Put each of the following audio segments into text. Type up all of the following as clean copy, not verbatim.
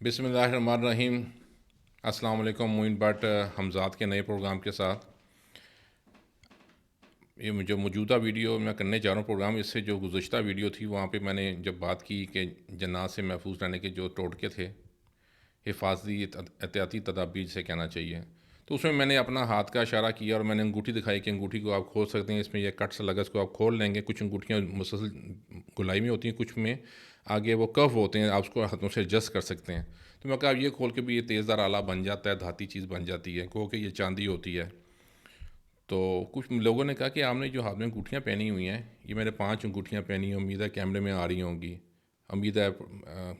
بسم اللہ الرحمن الرحیم۔ السلام علیکم، معین بٹ حمزات کے نئے پروگرام کے ساتھ یہ جو موجودہ ویڈیو میں کرنے جا رہا ہوں پروگرام، اس سے جو گزشتہ ویڈیو تھی وہاں پہ میں نے جب بات کی کہ جنات سے محفوظ رہنے کے جو ٹوٹکے تھے، حفاظتی احتیاطی تدابیر سے کہنا چاہیے، تو اس میں میں نے اپنا ہاتھ کا اشارہ کیا اور میں نے انگوٹھی دکھائی کہ انگوٹھی کو آپ کھول سکتے ہیں، اس میں یہ کٹ سا لگا، اس کو آپ کھول لیں گے۔ کچھ انگوٹھیاں مسلسل گلائی میں ہوتی ہیں، کچھ میں آگے وہ کف ہوتے ہیں، آپ اس کو ہاتھوں سے ایڈجسٹ کر سکتے ہیں۔ تو میں کہا یہ کھول کے بھی یہ تیز دار آلہ بن جاتا ہے، دھاتی چیز بن جاتی ہے، کہو کہ یہ چاندی ہوتی ہے۔ تو کچھ لوگوں نے کہا کہ آپ نے جو ہاتھ میں انگوٹھیاں پہنی ہوئی ہیں، یہ میں نے 5 انگوٹھیاں پہنی ہیں، امید ہے کیمرے میں آ رہی ہوں گی، امید ہے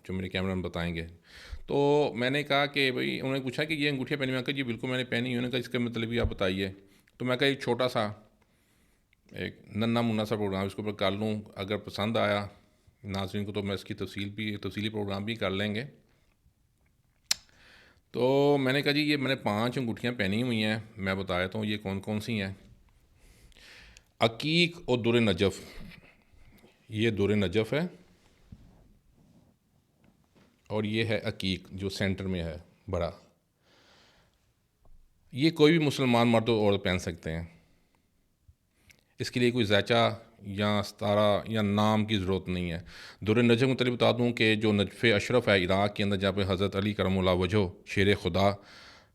جو میرے کیمرہ میں بتائیں گے۔ تو میں نے کہا کہ بھائی، انہوں نے پوچھا کہ یہ انگوٹھیاں پہنی ہوئی ہیں؟ میں کہا جی بالکل میں نے پہنی ہوئی ہیں۔ انہوں نے کہا اس کا مطلب بھی آپ بتائیے۔ تو میں کہا ایک چھوٹا سا ایک ننا منا سا پروگرام اس کے اوپر کر لوں، اگر پسند آیا ناظرین کو تو میں اس کی تفصیلی پروگرام بھی کر لیں گے۔ تو میں نے کہا جی یہ میں نے 5 انگوٹھیاں پہنی ہوئی ہیں، میں بتا دیتا ہوں یہ کون کون سی ہیں۔ عقیق اور در نجف، یہ در نجف ہے اور یہ ہے عقیق جو سینٹر میں ہے بڑا۔ یہ کوئی بھی مسلمان مرد اور عورت پہن سکتے ہیں، اس کے لیے کوئی ذائچہ یا ستارہ یا نام کی ضرورت نہیں ہے۔ در نجف کو متعلق بتا دوں کہ جو نجف اشرف ہے عراق کے اندر، جہاں پہ حضرت علی کرم اللہ وجہ شیر خدا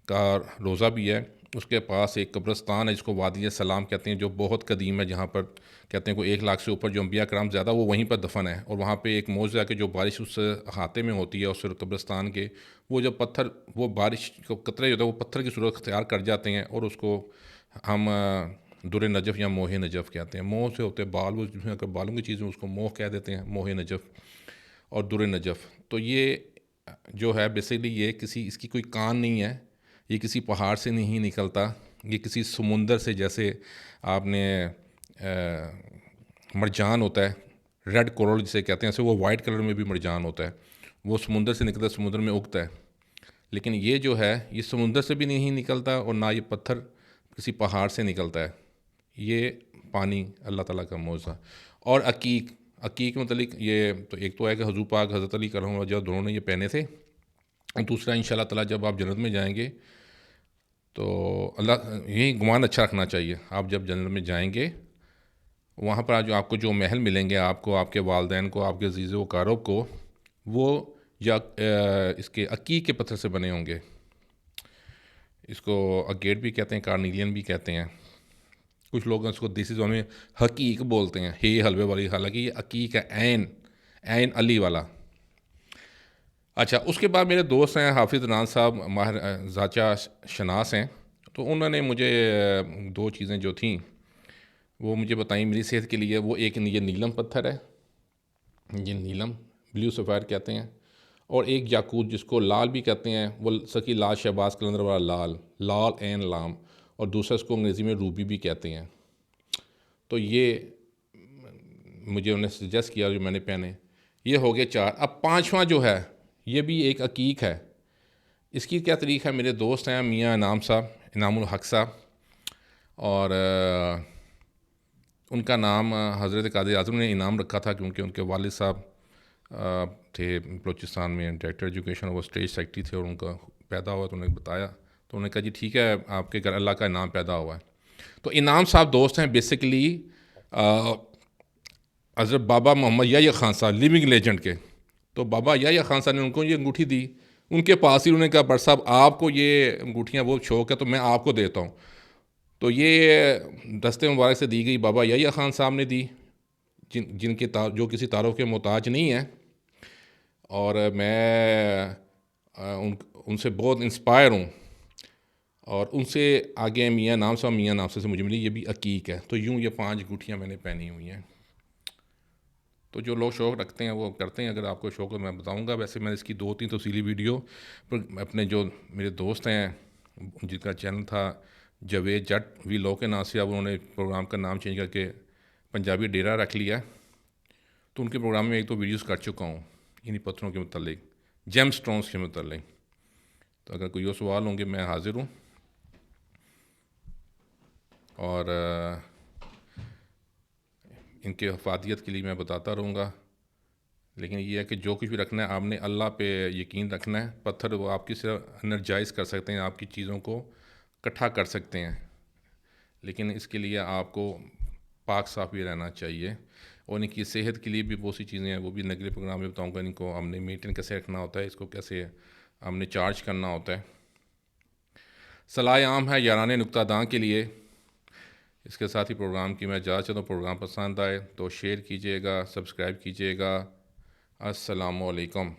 کا روضہ بھی ہے، اس کے پاس ایک قبرستان ہے جس کو وادی سلام کہتے ہیں، جو بہت قدیم ہے، جہاں پر کہتے ہیں کوئی 1 لاکھ سے اوپر جو انبیاء کرام زیادہ وہ وہیں پر دفن ہے۔ اور وہاں پہ ایک معجزہ ہے کہ جو بارش اس احاطے میں ہوتی ہے اس قبرستان کے، وہ جب پتھر، وہ بارش کو قطرے جو ہوتا ہے وہ پتھر کی صورت اختیار کر جاتے ہیں، اور اس کو ہم در نجف یا موہ نجف کہتے ہیں۔ موہ سے ہوتے ہیں بال، وہ جس میں اگر بالوں کی چیزیں اس کو موہ کہہ دیتے ہیں، موہ نجف اور در نجف۔ تو یہ جو ہے بیسیکلی یہ اس کی کوئی کان نہیں ہے، یہ کسی پہاڑ سے نہیں نکلتا، یہ کسی سمندر سے، جیسے آپ نے مرجان ہوتا ہے ریڈ کورل جسے کہتے ہیں، ایسے وہ وائٹ کلر میں بھی مرجان ہوتا ہے، وہ سمندر سے نکلتا ہے، سمندر میں اگتا ہے۔ لیکن یہ جو ہے یہ سمندر سے بھی نہیں نکلتا اور نہ یہ پتھر کسی پہاڑ سے نکلتا ہے، یہ پانی اللہ تعالیٰ کا معجزہ۔ اور عقیق متعلق یہ تو ایک تو ہے کہ حضور پاک حضرت علی کرم اللہ وجہ دونوں نے یہ پہنے تھے، اور دوسرا ان شاء اللہ تعالیٰ جب آپ جنت میں جائیں گے تو اللہ یہی گمان اچھا رکھنا چاہیے، آپ جب جنت میں جائیں گے وہاں پر جو آپ کو جو محل ملیں گے، آپ کو، آپ کے والدین کو، آپ کے عزیز و اقارب کو، وہ یا اس کے عقیق کے پتھر سے بنے ہوں گے۔ اس کو اگیٹ بھی کہتے ہیں، کارنیلین بھی کہتے ہیں، کچھ لوگ اس کو دیسی زبان میں حقیق بولتے ہیں، ہے حلوے والی، حالانکہ یہ عقیق ہے، عین علی والا۔ اچھا، اس کے بعد میرے دوست ہیں حافظ ران صاحب، ماہر ذائچہ شناس ہیں، تو انہوں نے مجھے 2 چیزیں جو تھیں وہ مجھے بتائیں میری صحت کے لیے۔ وہ ایک یہ نیلم پتھر ہے، یہ نیلم بلیو سفائر کہتے ہیں، اور ایک یاقوت جس کو لال بھی کہتے ہیں، وہ سکی لال شہباز قلندر والا لال عین لام، اور دوسرا اس کو انگریزی میں روبی بھی کہتے ہیں۔ تو یہ مجھے انہیں سجیسٹ کیا جو میں نے پہنے، یہ ہو گئے 4۔ اب 5واں جو ہے یہ بھی ایک عقیق ہے۔ اس کی کیا طریقہ ہے، میرے دوست ہیں میاں انعام صاحب، انعام الحق صاحب، اور ان کا نام حضرت قائد اعظم نے انعام رکھا تھا کیونکہ ان کے والد صاحب تھے بلوچستان میں ڈائریکٹر ایجوکیشن، وہ اسٹیٹ سیکرٹری تھے، اور ان کا پیدا ہوا تو انہوں نے بتایا، تو انہوں نے کہا جی ٹھیک ہے آپ کے گھر اللہ کا انعام پیدا ہوا ہے۔ تو انعام صاحب دوست ہیں بیسیکلی حضرت بابا محمد یحییٰ خان صاحب، لیونگ لیجنڈ کے۔ تو بابا یحییٰ خان صاحب نے ان کو یہ انگوٹھی دی، ان کے پاس ہی انہوں نے کہا بٹ صاحب آپ کو یہ انگوٹھیاں بہت شوق ہے تو میں آپ کو دیتا ہوں۔ تو یہ دستے مبارک سے دی گئی، بابا یحییٰ خان صاحب نے دی، جن کے جو کسی تعارف کے محتاج نہیں ہیں، اور میں ان سے بہت انسپائر ہوں، اور ان سے آگے میاں نام صاحب سے مجھے ملی، یہ بھی عقیق ہے۔ تو یوں یہ 5 انگوٹھیاں میں نے پہنی ہوئی ہیں۔ تو جو لوگ شوق رکھتے ہیں وہ کرتے ہیں، اگر آپ کو شوق ہے میں بتاؤں گا۔ ویسے میں اس کی 2-3 تفصیلی ویڈیو پر اپنے جو میرے دوست ہیں جن کا چینل تھا جاوید جٹ وی لو کے نام سے، اب انہوں نے پروگرام کا نام چینج کر کے پنجابی ڈیرا رکھ لیا، تو ان کے پروگرام میں ایک تو ویڈیوز کر چکا ہوں انہی پتھروں کے متعلق، جیم سٹونز کے متعلق۔ تو اگر کوئی اور سوال ہوں گے میں حاضر ہوں، اور ان کے افادیت کے لیے میں بتاتا رہوں گا۔ لیکن یہ ہے کہ جو کچھ بھی رکھنا ہے آپ نے اللہ پہ یقین رکھنا ہے. پتھر وہ آپ کی صرف انرجائز کر سکتے ہیں, آپ کی چیزوں کو اکٹھا کر سکتے ہیں, لیکن اس کے لیے آپ کو پاک صاف بھی رہنا چاہیے. اور ان کی صحت کے لیے بھی بہت سی چیزیں ہیں, وہ بھی اگلے پروگرام میں بتاؤں گا. ان کو ہم نے مینٹین کیسے رکھنا ہوتا ہے, اس کو کیسے ہم نے چارج کرنا ہوتا ہے. صلاح عام ہے یارانہ نکتہ داں کے لیے. اس کے ساتھ ہی پروگرام کی میں اجازت چاہتا ہوں. پروگرام پسند آئے تو شیئر کیجیے گا, سبسکرائب کیجیے گا. السلام علیکم.